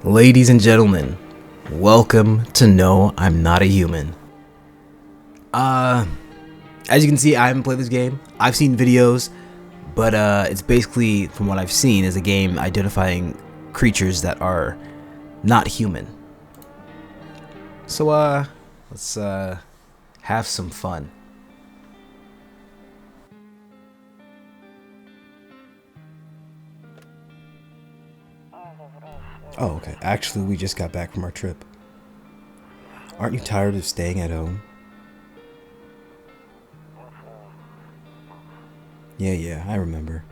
Ladies and gentlemen, welcome to No, I'm Not a Human. As you can see, I haven't played this game. I've seen videos, but it's basically, from what I've seen, is a game identifying creatures that are not human. So, let's have some fun. Oh, okay. Actually, we just got back from our trip. Aren't you tired of staying at home? Yeah, I remember.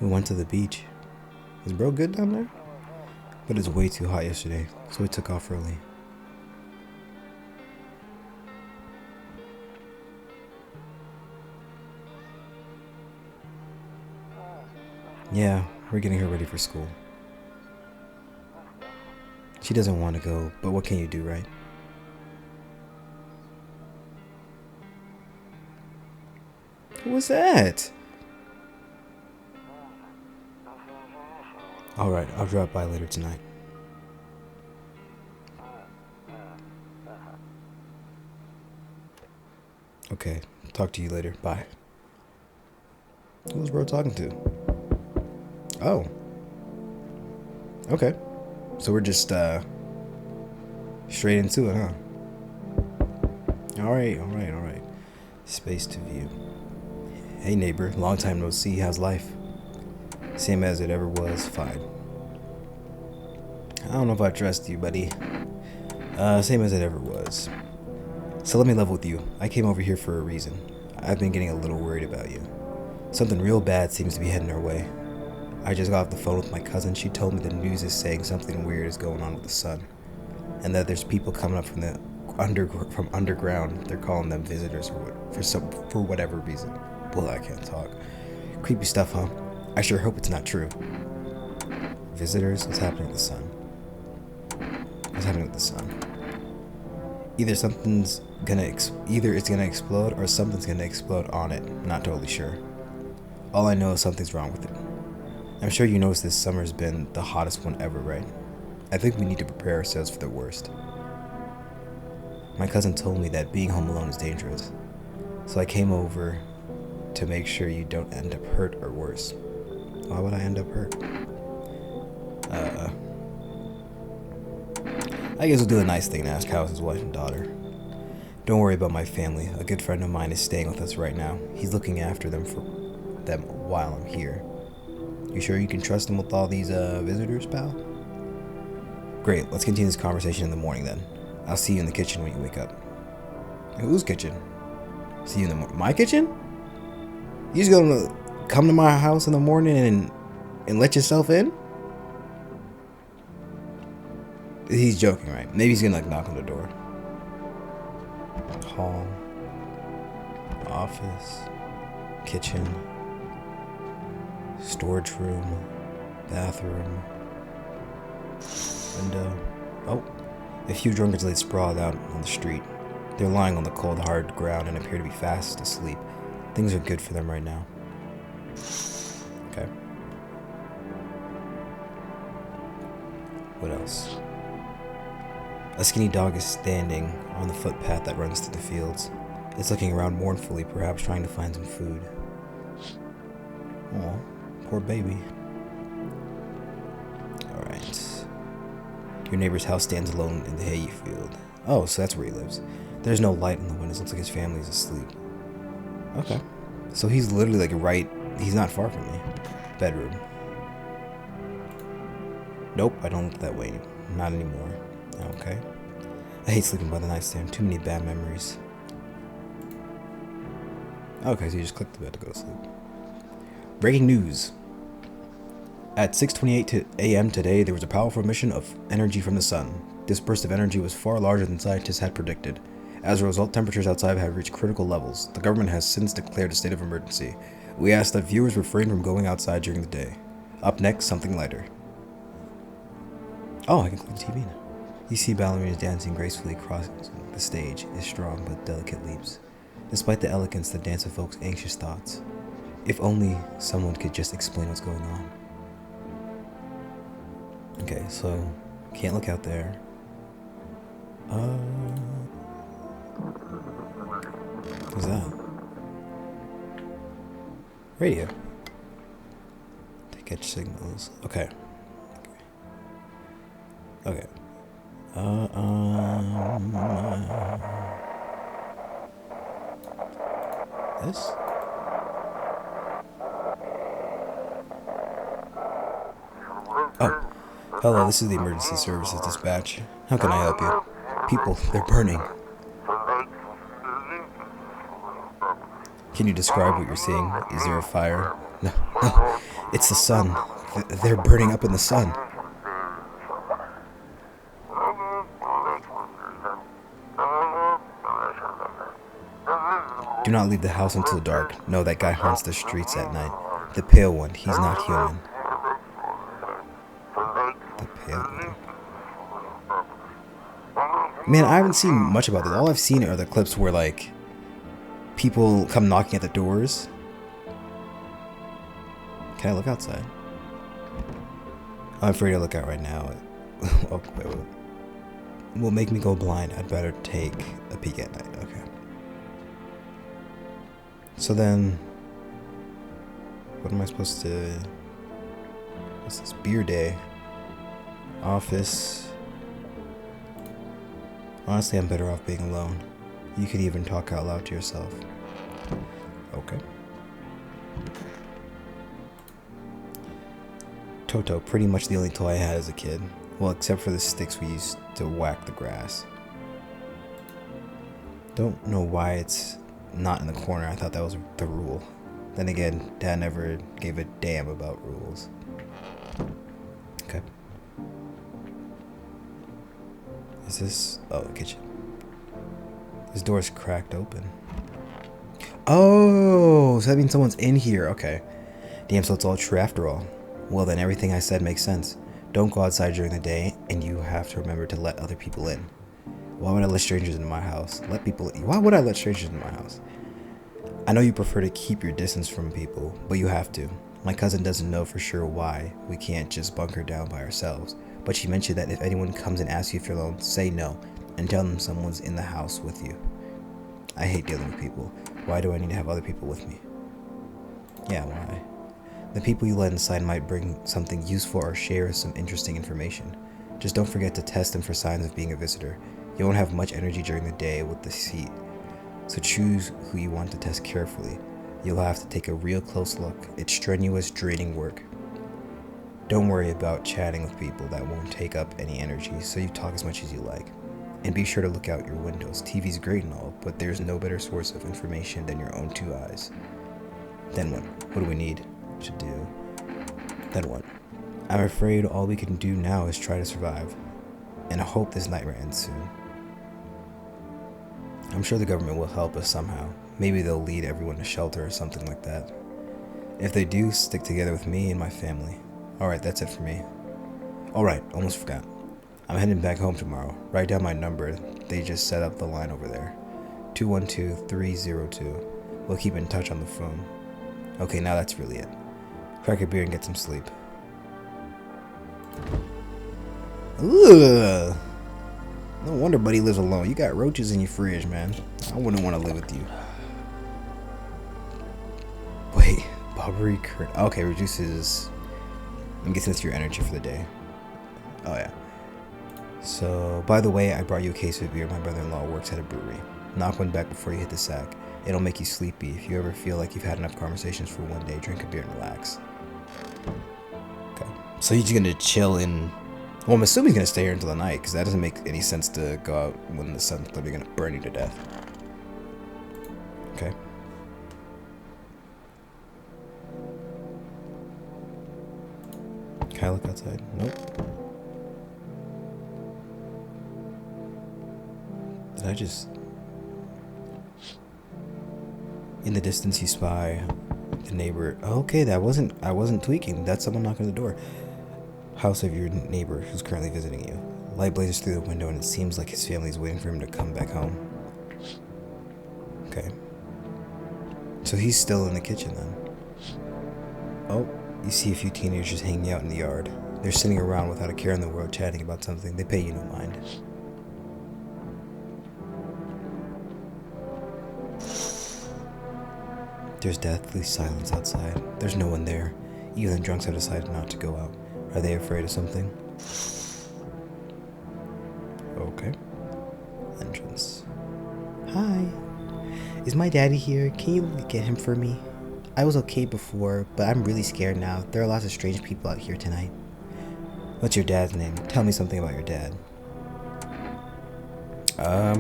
We went to the beach. Is bro good down there? But it's way too hot yesterday, so we took off early. Yeah, we're getting her ready for school. She doesn't want to go, but what can you do, right? What was that? Alright, I'll drop by later tonight. Okay, talk to you later. Bye. Who was bro talking to? Oh. Okay. So we're just, straight into it, huh? Alright. Space to view. Hey neighbor, long time no see, how's life? Same as it ever was, fine. I don't know if I trust you, buddy. Same as it ever was. So let me level with you. I came over here for a reason. I've been getting a little worried about you. Something real bad seems to be heading our way. I just got off the phone with my cousin. She told me the news is saying something weird is going on with the sun, and that there's people coming up from the underground. They're calling them visitors for whatever reason. Well, I can't talk. Creepy stuff, huh? I sure hope it's not true. Visitors? What's happening with the sun? What's happening with the sun? Either it's gonna explode or something's gonna explode on it. Not totally sure. All I know is something's wrong with it. I'm sure you noticed this summer's been the hottest one ever, right? I think we need to prepare ourselves for the worst. My cousin told me that being home alone is dangerous, so I came over to make sure you don't end up hurt or worse. Why would I end up hurt? I guess we'll do a nice thing and ask how's his wife and daughter. Don't worry about my family. A good friend of mine is staying with us right now. He's looking after them while I'm here. You sure you can trust him with all these visitors, pal? Great, let's continue this conversation in the morning then. I'll see you in the kitchen when you wake up. Whose kitchen? See you in the morning. My kitchen? You just gonna come to my house in the morning and let yourself in? He's joking, right? Maybe he's gonna knock on the door. Hall, office, kitchen, storage room, bathroom, window. Oh, a few drunkards lay sprawled out on the street. They're lying on the cold, hard ground and appear to be fast asleep. Things are good for them right now. Okay. What else? A skinny dog is standing on the footpath that runs through the fields. It's looking around mournfully, perhaps trying to find some food. Oh, poor baby. Alright. Your neighbor's house stands alone in the hayfield. Oh, so that's where he lives. There's no light in the windows. Looks like his family's asleep. Okay. So he's literally he's not far from me. Bedroom. Nope, I don't look that way. Not anymore. Okay. I hate sleeping by the nightstand. Too many bad memories. Okay, so you just click the bed to go to sleep. Breaking news. At 6:28 a.m. today, there was a powerful emission of energy from the sun. This burst of energy was far larger than scientists had predicted. As a result, temperatures outside have reached critical levels. The government has since declared a state of emergency. We ask that viewers refrain from going outside during the day. Up next, something lighter. Oh, I can click the TV now. You see ballerinas dancing gracefully across the stage is strong but delicate leaps. Despite the elegance, the dance evokes anxious thoughts. If only someone could just explain what's going on. Okay, so can't look out there. What's that? Radio. To catch signals. Okay. Okay. This? Oh. Hello, this is the emergency services dispatch. How can I help you? People, they're burning. Can you describe what you're seeing? Is there a fire? No, no, it's the sun. They're burning up in the sun. Do not leave the house until dark. No, that guy haunts the streets at night. The pale one, he's not human. The pale one. Man, I haven't seen much about this. All I've seen are the clips where, like, people come knocking at the doors. Can I look outside? I'm afraid to look out right now. Oh, wait. It will make me go blind. I'd better take a peek at night. Okay. So then, what am I supposed to... What's this? Beer day. Office. Honestly, I'm better off being alone. You could even talk out loud to yourself. Okay. Toto, pretty much the only toy I had as a kid. Well, except for the sticks we used to whack the grass. Don't know why it's not in the corner. I thought that was the rule. Then again, Dad never gave a damn about rules. Okay. Is this... Oh, the kitchen. This door's cracked open. Oh, so that means someone's in here. Okay. Damn, so it's all true after all. Well, then everything I said makes sense. Don't go outside during the day, and you have to remember to let other people in. Why would I let strangers into my house? Why would I let strangers into my house? I know you prefer to keep your distance from people, but you have to. My cousin doesn't know for sure why we can't just bunker down by ourselves, but she mentioned that if anyone comes and asks you if you're alone, say no, and tell them someone's in the house with you. I hate dealing with people. Why do I need to have other people with me? Yeah, why? The people you let inside might bring something useful or share some interesting information. Just don't forget to test them for signs of being a visitor. You won't have much energy during the day with the seat, so choose who you want to test carefully. You'll have to take a real close look. It's strenuous, draining work. Don't worry about chatting with people. That won't take up any energy, so you talk as much as you like. And be sure to look out your windows. TV's great and all, but there's no better source of information than your own two eyes. Then what? What do we need to do? Then what? I'm afraid all we can do now is try to survive. And I hope this nightmare ends soon. I'm sure the government will help us somehow. Maybe they'll lead everyone to shelter or something like that. If they do, stick together with me and my family. Alright, that's it for me. Alright, almost forgot. I'm heading back home tomorrow. Write down my number. They just set up the line over there. 212-302. We'll keep in touch on the phone. Okay, now that's really it. Crack a beer and get some sleep. Ugh. No wonder Buddy lives alone. You got roaches in your fridge, man. I wouldn't want to live with you. Wait, Barbary curd. Okay, reduces... I'm guessing it's your energy for the day. Oh, yeah. So, by the way, I brought you a case of beer. My brother-in-law works at a brewery. Knock one back before you hit the sack. It'll make you sleepy. If you ever feel like you've had enough conversations for one day, drink a beer and relax. Okay. So he's gonna chill in... Well, I'm assuming he's gonna stay here until the night, because that doesn't make any sense to go out when the sun's probably gonna burn you to death. Okay. Can I look outside? Nope. Did I just... In the distance you spy the neighbor. Okay, I wasn't tweaking. That's someone knocking on the door. House of your neighbor who's currently visiting you. Light blazes through the window and it seems like his family is waiting for him to come back home. Okay. So he's still in the kitchen then. Oh, you see a few teenagers hanging out in the yard. They're sitting around without a care in the world chatting about something. They pay you no mind. There's deathly silence outside. There's no one there. Even the drunks have decided not to go out. Are they afraid of something? Okay. Entrance. Hi. Is my daddy here? Can you get him for me? I was okay before, but I'm really scared now. There are lots of strange people out here tonight. What's your dad's name? Tell me something about your dad. I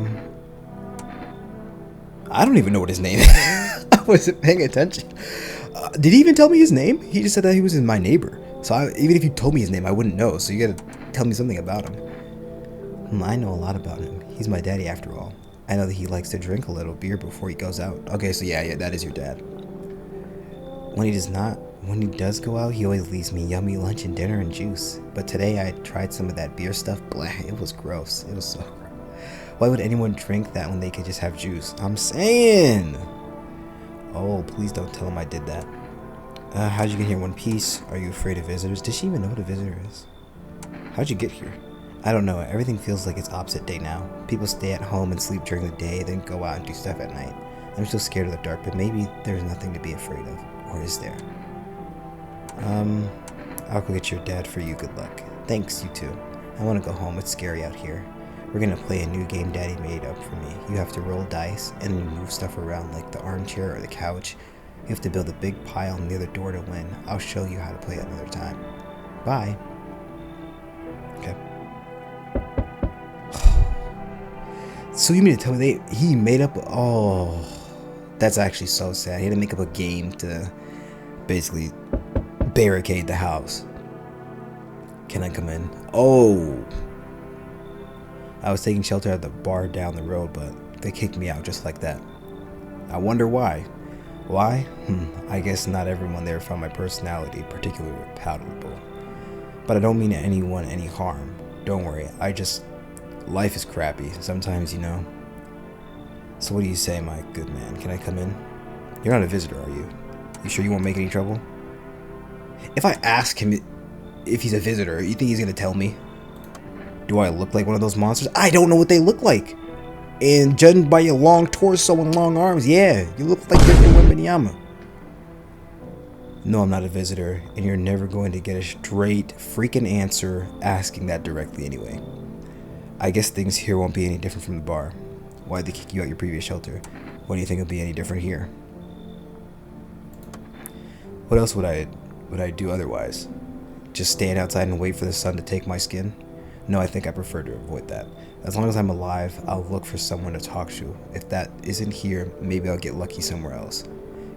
don't even know what his name is. I wasn't paying attention. Did he even tell me his name? He just said that he was my neighbor. So even if you told me his name, I wouldn't know. So you gotta tell me something about him. I know a lot about him. He's my daddy after all. I know that he likes to drink a little beer before he goes out. Okay, so yeah, that is your dad. When he does go out, he always leaves me yummy lunch and dinner and juice. But today I tried some of that beer stuff. Blah, it was gross. It was so gross. Why would anyone drink that when they could just have juice? I'm saying. Oh, please don't tell him I did that. How'd you get here in one piece? Are you afraid of visitors? Does she even know what a visitor is? How'd you get here? I don't know. Everything feels like it's opposite day now. People stay at home and sleep during the day, then go out and do stuff at night. I'm still scared of the dark, but maybe there's nothing to be afraid of. Or is there? I'll go get your dad for you. Good luck. Thanks, you too. I want to go home. It's scary out here. We're gonna play a new game Daddy made up for me. You have to roll dice and then move stuff around like the armchair or the couch. You have to build a big pile near the door to win. I'll show you how to play another time. Bye. Okay. So you mean to tell me he made up? Oh, that's actually so sad. He had to make up a game to basically barricade the house. Can I come in? Oh. I was taking shelter at the bar down the road, but they kicked me out just like that. I wonder why. Why? I guess not everyone there found my personality particularly palatable. But I don't mean anyone any harm. Don't worry, life is crappy sometimes, you know. So what do you say, my good man? Can I come in? You're not a visitor, are you? You sure you won't make any trouble? If I ask him if he's a visitor, you think he's gonna tell me? Do I look like one of those monsters? I don't know what they look like. And judging by your long torso and long arms, yeah, you look like Victor Wembanyama. No, I'm not a visitor, and you're never going to get a straight freaking answer asking that directly anyway. I guess things here won't be any different from the bar. Why'd they kick you out your previous shelter? What do you think will be any different here? What else would I do otherwise? Just stand outside and wait for the sun to take my skin? No, I think I prefer to avoid that. As long as I'm alive, I'll look for someone to talk to. If that isn't here, maybe I'll get lucky somewhere else.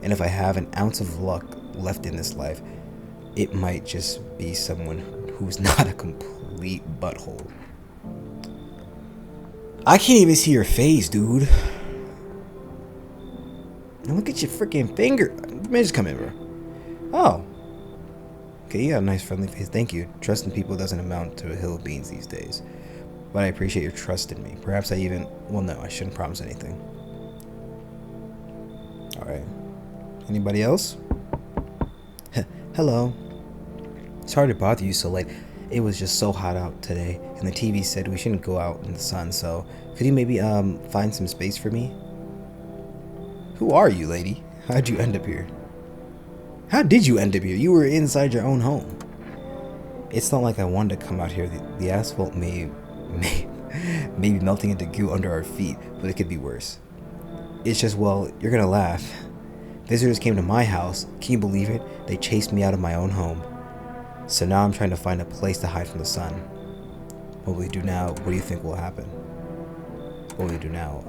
And if I have an ounce of luck left in this life, it might just be someone who's not a complete butthole. I can't even see your face, dude. Now look at your freaking finger. Man, just come in, bro. Oh. Okay, you got a nice friendly face. Thank you. Trust in people doesn't amount to a hill of beans these days. But I appreciate your trust in me. Perhaps well, no, I shouldn't promise anything. Alright. Anybody else? Hello. Sorry to bother you so late. It was just so hot out today, and the TV said we shouldn't go out in the sun, so could you maybe find some space for me? Who are you, lady? How'd you end up here? How did you end up here? You were inside your own home. It's not like I wanted to come out here. The asphalt may be melting into goo under our feet, but it could be worse. It's just, well, you're gonna laugh. Visitors came to my house. Can you believe it? They chased me out of my own home. So now I'm trying to find a place to hide from the sun. What will we do now? What do you think will happen? What will we do now?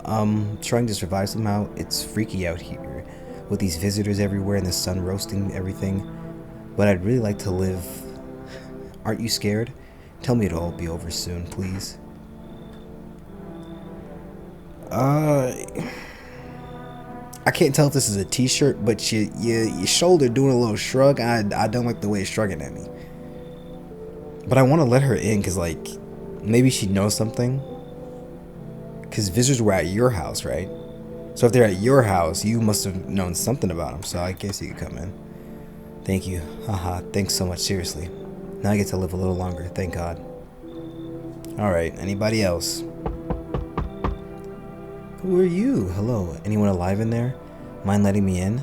Trying to survive somehow. It's freaky out here with these visitors everywhere and the sun roasting everything. But I'd really like to live. Aren't you scared? Tell me it'll all be over soon, please. I can't tell if this is a t-shirt, but your shoulder doing a little shrug. I don't like the way it's shrugging at me. But I want to let her in because, like, maybe she knows something. Because visitors were at your house, right? So if they're at your house, you must have known something about them. So I guess you could come in. Thank you. Haha, thanks so much, seriously. Now I get to live a little longer, thank God. Alright, anybody else? Who are you? Hello, anyone alive in there? Mind letting me in?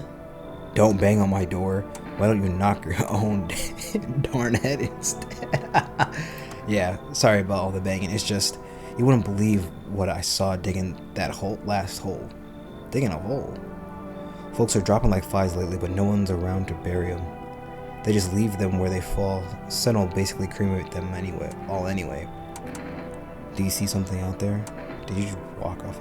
Don't bang on my door. Why don't you knock your own darn head instead? Yeah, sorry about all the banging. It's just, you wouldn't believe what I saw digging that last hole. Digging a hole. Folks are dropping like flies lately, but no one's around to bury them. They just leave them where they fall. Sun will basically cremate them anyway. Do you see something out there? Did you just walk off?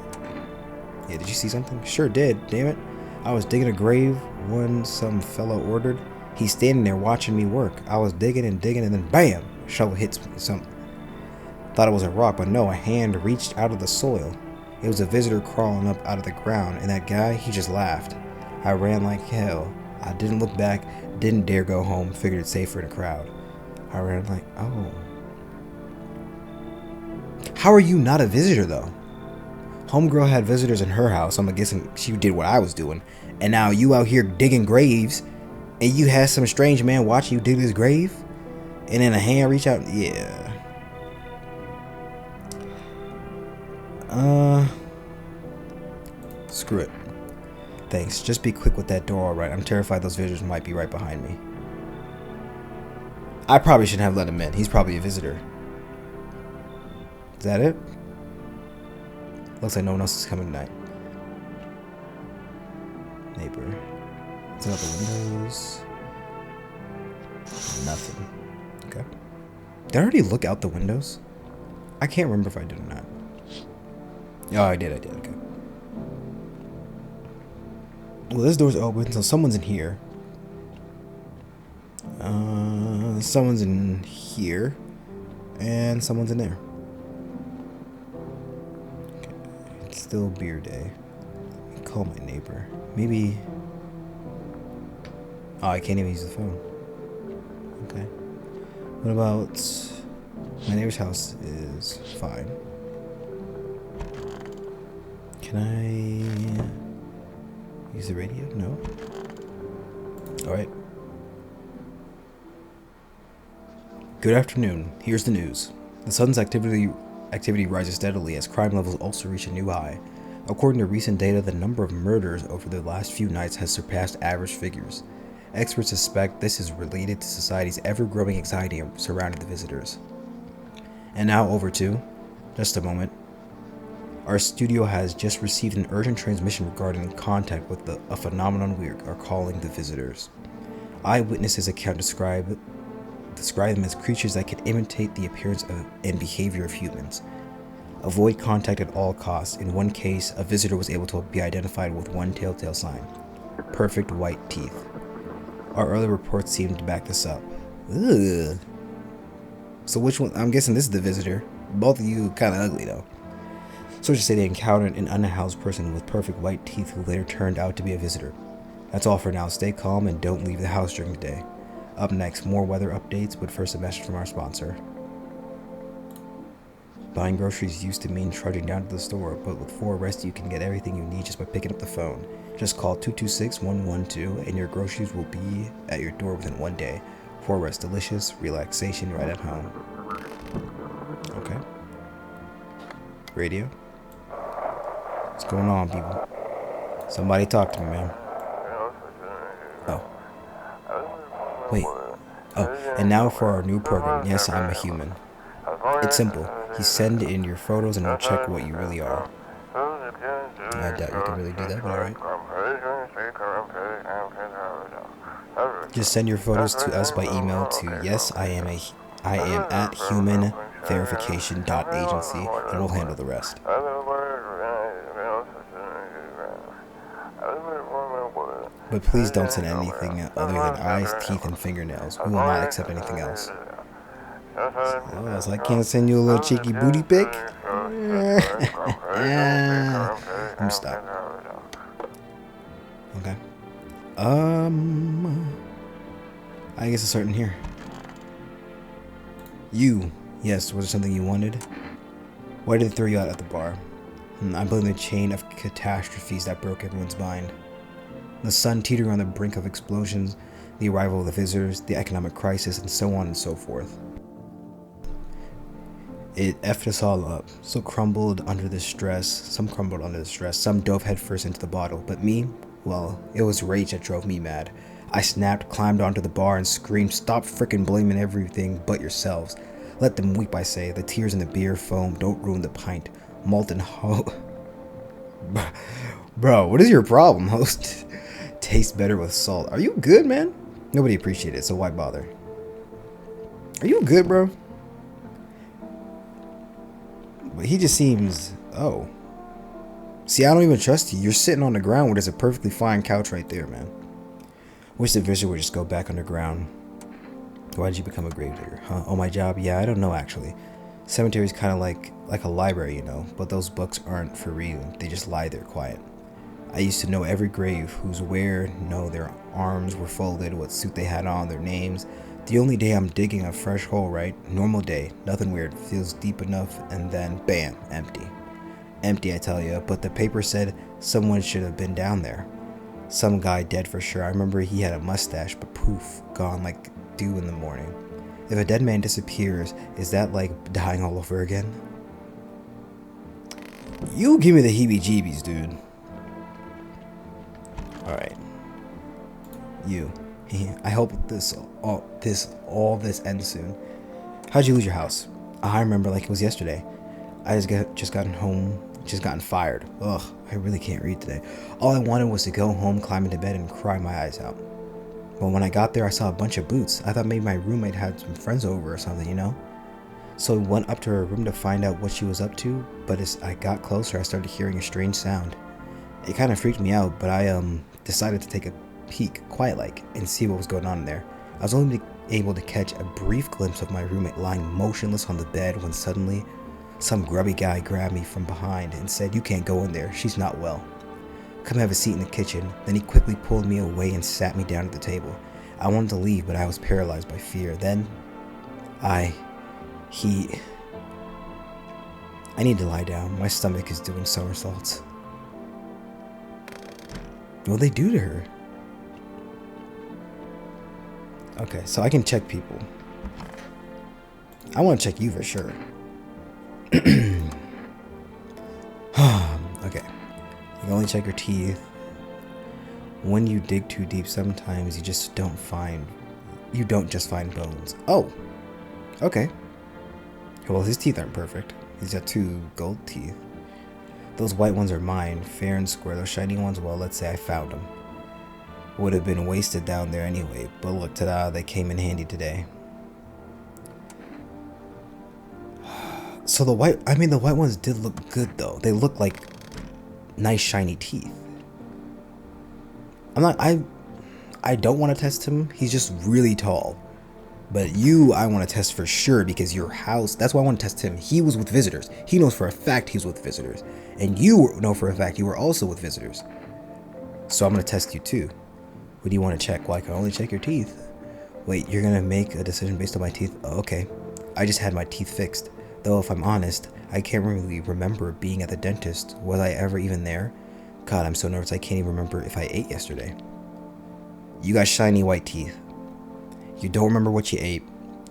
Yeah, did you see something? Sure did, damn it. I was digging a grave when some fellow ordered. He's standing there watching me work. I was digging and then bam! A shovel hits me. Thought it was a rock, but no, a hand reached out of the soil. It was a visitor crawling up out of the ground, and that guy, he just laughed. I ran like hell. I didn't look back, didn't dare go home, figured it's safer in a crowd. I ran like, oh. How are you not a visitor, though? Homegirl had visitors in her house, I'm guessing she did what I was doing. And now you out here digging graves, and you had some strange man watching you dig this grave? And then a hand reach out? Yeah. Screw it. Thanks. Just be quick with that door, alright? I'm terrified those visitors might be right behind me. I probably shouldn't have let him in. He's probably a visitor. Is that it? Looks like no one else is coming tonight. Neighbor. Let's look out the windows. Nothing. Okay. Did I already look out the windows? I can't remember if I did or not. Oh, I did, okay. Well, this door's open, so someone's in here. Someone's in here. And someone's in there. Okay. It's still beer day. I call my neighbor. Maybe... Oh, I can't even use the phone. Okay. What about... My neighbor's house is fine. Can I use the radio? No. Alright. Good afternoon. Here's the news. The sun's activity rises steadily as crime levels also reach a new high. According to recent data, the number of murders over the last few nights has surpassed average figures. Experts suspect this is related to society's ever-growing anxiety surrounding the visitors. And now over to, just a moment. Our studio has just received an urgent transmission regarding contact with a phenomenon we are calling the visitors. Eyewitnesses account describe them as creatures that can imitate the appearance and behavior of humans. Avoid contact at all costs. In one case, a visitor was able to be identified with one telltale sign: perfect white teeth. Our early reports seem to back this up. Ugh. So which one? I'm guessing this is the visitor. Both of you kind of ugly though. Sources say they encountered an unhoused person with perfect white teeth who later turned out to be a visitor. That's all for now. Stay calm and don't leave the house during the day. Up next, more weather updates, but first a message from our sponsor. Buying groceries used to mean trudging down to the store, but with 4Rest you can get everything you need just by picking up the phone. Just call 226-112 and your groceries will be at your door within one day. 4Rest, delicious relaxation right at home. Okay. Radio. What's going on, people? Somebody talk to me, man. Oh. Wait. Oh, and now for our new program, Yes, I'm a Human. It's simple. You send in your photos and we'll check what you really are. I doubt you can really do that, but alright. Just send your photos to us by email to yesIam@humanverification.agency and we'll handle the rest. But please don't send anything other than eyes, teeth, and fingernails. We will not accept anything else. Oh, so I can't send you a little cheeky booty pic? I'm stuck. Okay. I guess it's starting here. You. Yes, was there something you wanted? Why did they throw you out at the bar? I blame the chain of catastrophes that broke everyone's mind. The sun teetering on the brink of explosions, The arrival of the visitors, the economic crisis, and so on and so forth. It effed us all up. Some crumbled under the stress, some dove headfirst into the bottle, but me, well, it was rage that drove me mad. I snapped, climbed onto the bar, and screamed, "Stop frickin' blaming everything but yourselves. Let them weep, I say. The tears in the beer foam don't ruin the pint. Molten Bro, what is your problem, host? Tastes better with salt. Are you good, man? Nobody appreciated it, so why bother? Are you good, bro? But he just seems... Oh. See, I don't even trust you. You're sitting on the ground where there's a perfectly fine couch right there, man. Wish the vision would just go back underground. Why did you become a gravedigger? Huh? Oh, my job? Yeah, I don't know, actually. Cemetery's kind of like a library, you know. But those books aren't for reading. They just lie there quiet. I used to know every grave, who's where, know their arms were folded, what suit they had on, their names. The only day I'm digging a fresh hole, right? Normal day, nothing weird, feels deep enough, and then bam, empty. Empty, I tell you, but the paper said someone should have been down there. Some guy dead for sure. I remember he had a mustache, but poof, gone like dew in the morning. If a dead man disappears, is that like dying all over again? You give me the heebie-jeebies, dude. Alright. You. I hope all this ends soon. How'd you lose your house? I remember like it was yesterday. I just gotten fired. Ugh, I really can't read today. All I wanted was to go home, climb into bed, and cry my eyes out. But when I got there, I saw a bunch of boots. I thought maybe my roommate had some friends over or something, you know? So I went up to her room to find out what she was up to, but as I got closer, I started hearing a strange sound. It kind of freaked me out, but I decided to take a peek, quiet-like, and see what was going on in there. I was only able to catch a brief glimpse of my roommate lying motionless on the bed when suddenly some grubby guy grabbed me from behind and said, "You can't go in there, she's not well. Come have a seat in the kitchen." Then he quickly pulled me away and sat me down at the table. I wanted to leave, but I was paralyzed by fear. Then I need to lie down. My stomach is doing somersaults. What'd they do to her? Okay, so I can check people. I want to check you for sure. Okay. You can only check your teeth. When you dig too deep, sometimes you don't just find bones. Oh. Okay. Well, his teeth aren't perfect. He's got 2 gold teeth. Those white ones are mine, fair and square. Those shiny ones, well, let's say I found them. Would have been wasted down there anyway, but look, ta-da, they came in handy today. So the white ones did look good though. They look like nice shiny teeth. I don't want to test him. He's just really tall. But you, I want to test for sure because your house, that's why I want to test him. He was with visitors. He knows for a fact he's with visitors. And you know for a fact you were also with visitors. So I'm going to test you too. What do you want to check? Well, I can only check your teeth. Wait, you're going to make a decision based on my teeth? Oh, okay. I just had my teeth fixed. Though if I'm honest, I can't really remember being at the dentist. Was I ever even there? God, I'm so nervous I can't even remember if I ate yesterday. You got shiny white teeth. You don't remember what you ate.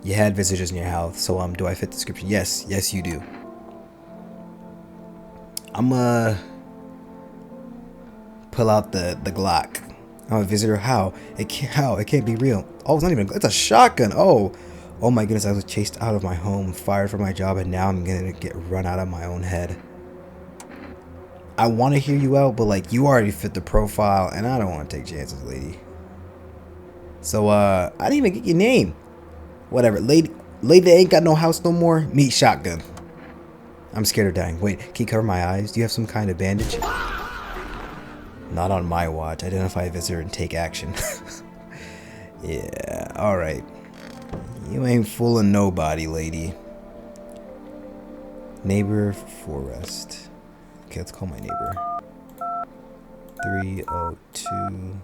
You had visitors in your house, so do I fit the description? Yes, you do. I'm pull out the Glock. I'm a visitor. How? It can't be real. Oh, it's not even. It's a shotgun. Oh my goodness! I was chased out of my home, fired from my job, and now I'm gonna get run out of my own head. I want to hear you out, but like you already fit the profile, and I don't want to take chances, lady. So I didn't even get your name. Whatever, lady that ain't got no house no more. Meet shotgun. I'm scared of dying. Wait, can you cover my eyes? Do you have some kind of bandage? Not on my watch. Identify a visitor and take action. Yeah, alright. You ain't fooling nobody, lady. Neighbor Forest. Okay, let's call my neighbor. 302.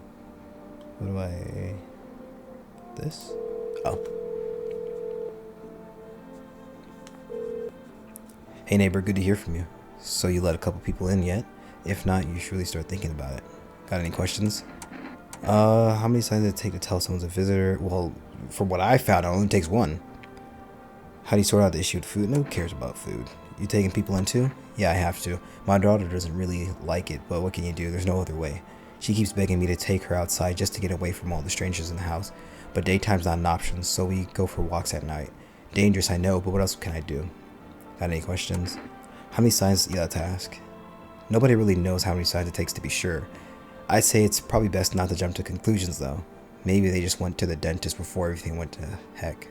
What do I... This? Oh. Hey neighbor, good to hear from you. So you let a couple people in yet? If not, you should really start thinking about it. Got any questions? How many signs does it take to tell someone's a visitor? Well, from what I found, it only takes one. How do you sort out the issue with food? Who cares about food? You taking people in too? Yeah, I have to. My daughter doesn't really like it, but what can you do? There's no other way. She keeps begging me to take her outside just to get away from all the strangers in the house. But daytime's not an option, so we go for walks at night. Dangerous, I know, but what else can I do? Got any questions? How many signs do you have to ask? Nobody really knows how many signs it takes to be sure. I'd say it's probably best not to jump to conclusions, though. Maybe they just went to the dentist before everything went to heck.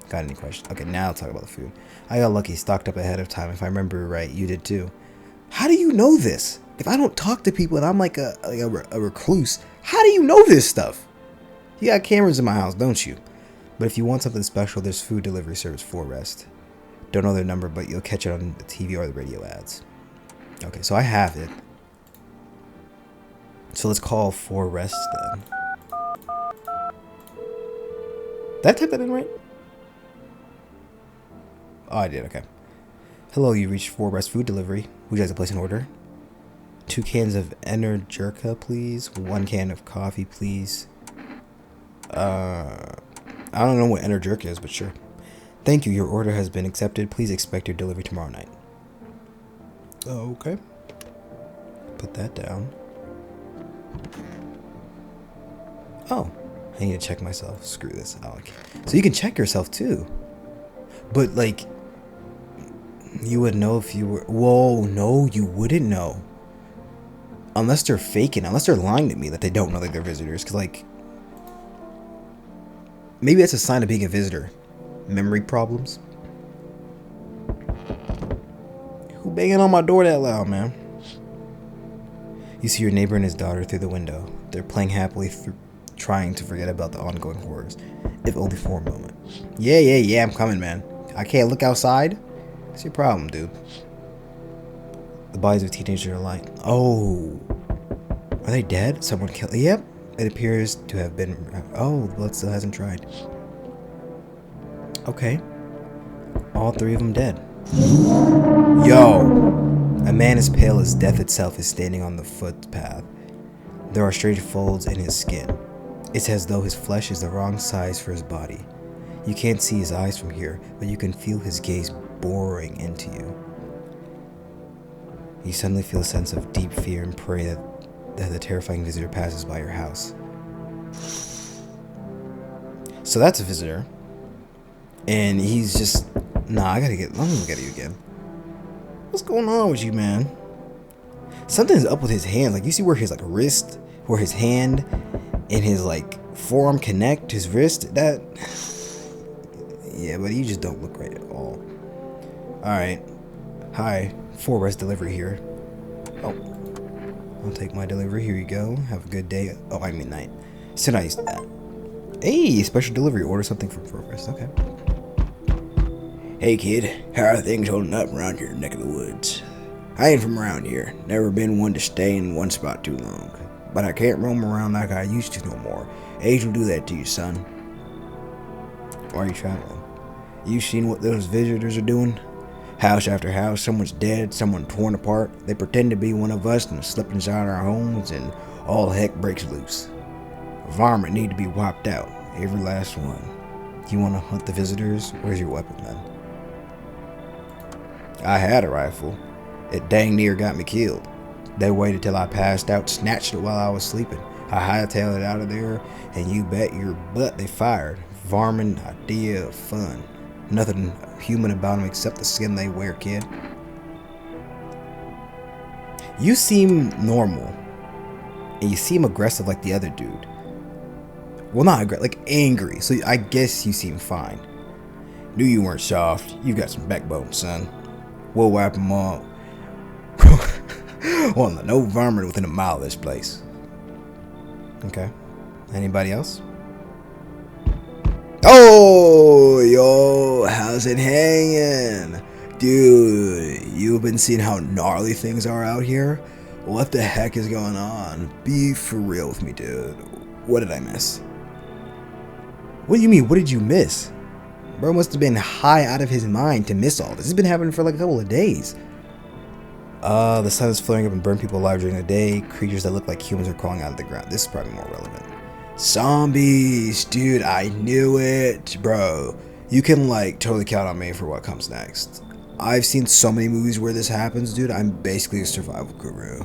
Got any questions? Okay, now let's talk about the food. I got lucky, stocked up ahead of time. If I remember right, you did too. How do you know this? If I don't talk to people and I'm like a recluse, how do you know this stuff? You got cameras in my house, don't you? But if you want something special, there's food delivery service for Rest. Don't know their number, but you'll catch it on the TV or the radio ads. Okay, so I have it. So let's call for Rest then. Did I type that in right? Oh, I did, okay. Hello, you reached For Rest Food Delivery. Would you like to place an order? 2 cans of Energica, please. 1 can of coffee, please. I don't know what Energica is, but sure. Thank you, your order has been accepted. Please expect your delivery tomorrow night. Okay. Put that down. Oh, I need to check myself. Screw this. Oh, okay. So you can check yourself too. But like, you would know if you were. Whoa, no, you wouldn't know. Unless they're faking, unless they're lying to me that they don't know that they're visitors. Because like, maybe that's a sign of being a visitor. Memory problems. Who banging on my door that loud, man? You see your neighbor and his daughter through the window. They're playing happily through, trying to forget about the ongoing horrors, if only for a moment. Yeah, I'm coming, man. I can't look outside? What's your problem, dude? The bodies of teenagers are lying. Oh. Are they dead? Someone killed. Yep. It appears to have been. Oh, the blood still hasn't dried. Okay. All 3 of them dead. Yo. A man as pale as death itself is standing on the footpath. There are strange folds in his skin. It's as though his flesh is the wrong size for his body. You can't see his eyes from here, but you can feel his gaze boring into you. You suddenly feel a sense of deep fear and pray that the terrifying visitor passes by your house. So that's a visitor. And he's just... Nah, let me look at you again. What's going on with you, man? Something's up with his hands. Like, you see where his, like, wrist, where his hand and his, like, forearm connect, his wrist? That... Yeah, but you just don't look right at all. Alright. Hi. For Rest delivery here. Oh. I'll take my delivery. Here you go. Have a good day. Oh, I mean night. So nice. Hey, special delivery. Order something from For Rest. Okay. Hey, kid. How are things holding up around your neck of the woods? I ain't from around here. Never been one to stay in one spot too long. But I can't roam around like I used to no more. Age will do that to you, son. Why are you traveling? You seen what those visitors are doing? House after house, someone's dead, someone torn apart. They pretend to be one of us and slip inside our homes and all heck breaks loose. A varmint need to be wiped out, every last one. You want to hunt the visitors? Where's your weapon, then? I had a rifle. It dang near got me killed. They waited till I passed out, snatched it while I was sleeping. I hightailed it out of there, and you bet your butt they fired. Varmint idea of fun. Nothing human about them except the skin they wear, kid. You seem normal. And you seem aggressive like the other dude. Well, not aggressive, like angry. So I guess you seem fine. Knew you weren't soft. You got some backbone, son. We'll wipe them all. Well, no varmint within a mile of this place. Okay. Anybody else? Oh, yo, how's it hanging? Dude, you've been seeing how gnarly things are out here? What the heck is going on? Be for real with me, dude. What did I miss? What do you mean, what did you miss? Bro must have been high out of his mind to miss all this. It's been happening for like a couple of days. The sun is flaring up and burning people alive during the day. Creatures that look like humans are crawling out of the ground. This is probably more relevant. Zombies, dude, I knew it, bro. You can like totally count on me for what comes next. I've seen so many movies where this happens, dude. I'm basically a survival guru.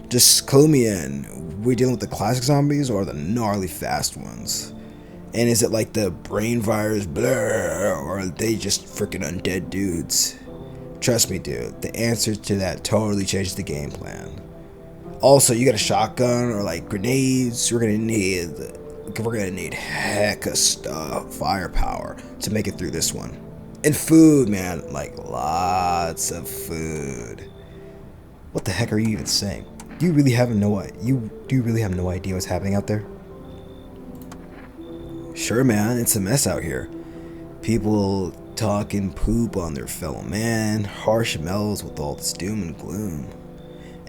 Just clue me in. We dealing with the classic zombies or the gnarly fast ones? And is it like the brain virus, blur, or are they just freaking undead dudes? Trust me, dude, the answer to that totally changed the game plan. Also, you got a shotgun or like grenades? We're gonna need hecka stuff, firepower to make it through this one. And food, man, like lots of food. What the heck are you even saying? Do you really have no idea what's happening out there? Sure, man, it's a mess out here. People talking poop on their fellow man, harsh mellows with all this doom and gloom.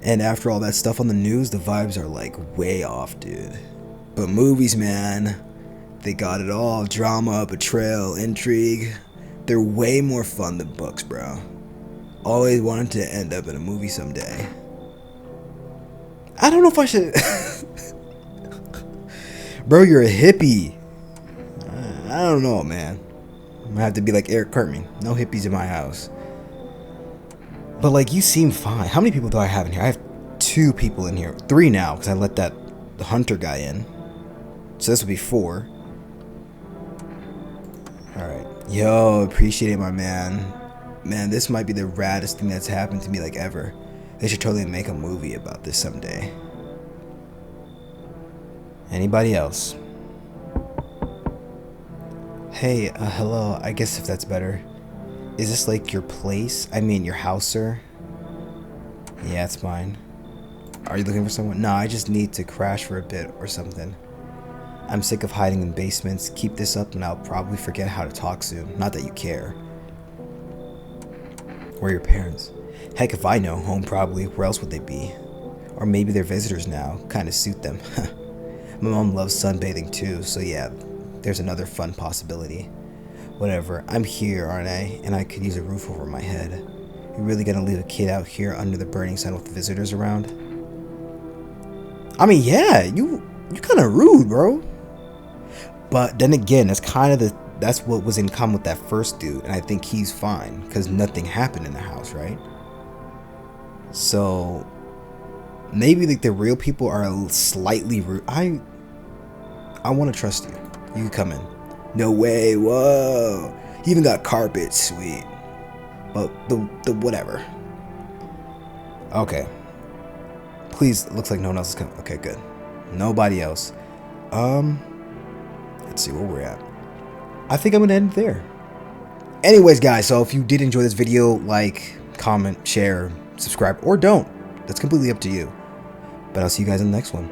And after all that stuff on the news, the vibes are like way off, dude. But movies, man, they got it all. Drama, betrayal, intrigue. They're way more fun than books, bro. Always wanted to end up in a movie someday. I don't know if I should... Bro, you're a hippie. I don't know, man. I'm gonna have to be like Eric Cartman. No hippies in my house. But like, you seem fine. How many people do I have in here? I have 2 people in here. 3 now, because I let the hunter guy in. So this would be 4. Alright. Yo, appreciate it, my man. Man, this might be the raddest thing that's happened to me like ever. They should totally make a movie about this someday. Anybody else? Hey, hello, I guess if that's better. Is this like your place? I mean, your house, sir? Yeah, it's mine. Are you looking for someone? No, I just need to crash for a bit or something. I'm sick of hiding in basements. Keep this up and I'll probably forget how to talk soon. Not that you care. Where are your parents? Heck, if I know, home probably. Where else would they be? Or maybe they're visitors now. Kinda suit them. My mom loves sunbathing too, so yeah, there's another fun possibility. Whatever, I'm here, aren't I? And I could use a roof over my head. You really gonna leave a kid out here under the burning sun with visitors around? I mean, yeah, you kinda rude, bro. But then again, that's what was in common with that first dude, and I think he's fine, because nothing happened in the house, right? So maybe like the real people are slightly rude. I want to trust you. You can come in. No way. Whoa. You even got carpet. Sweet. But the whatever. Okay. Please. Looks like no one else is coming. Okay, good. Nobody else. Let's see where we're at. I think I'm gonna end there. Anyways, guys. So if you did enjoy this video, like, comment, share, subscribe, or don't. That's completely up to you. But I'll see you guys in the next one.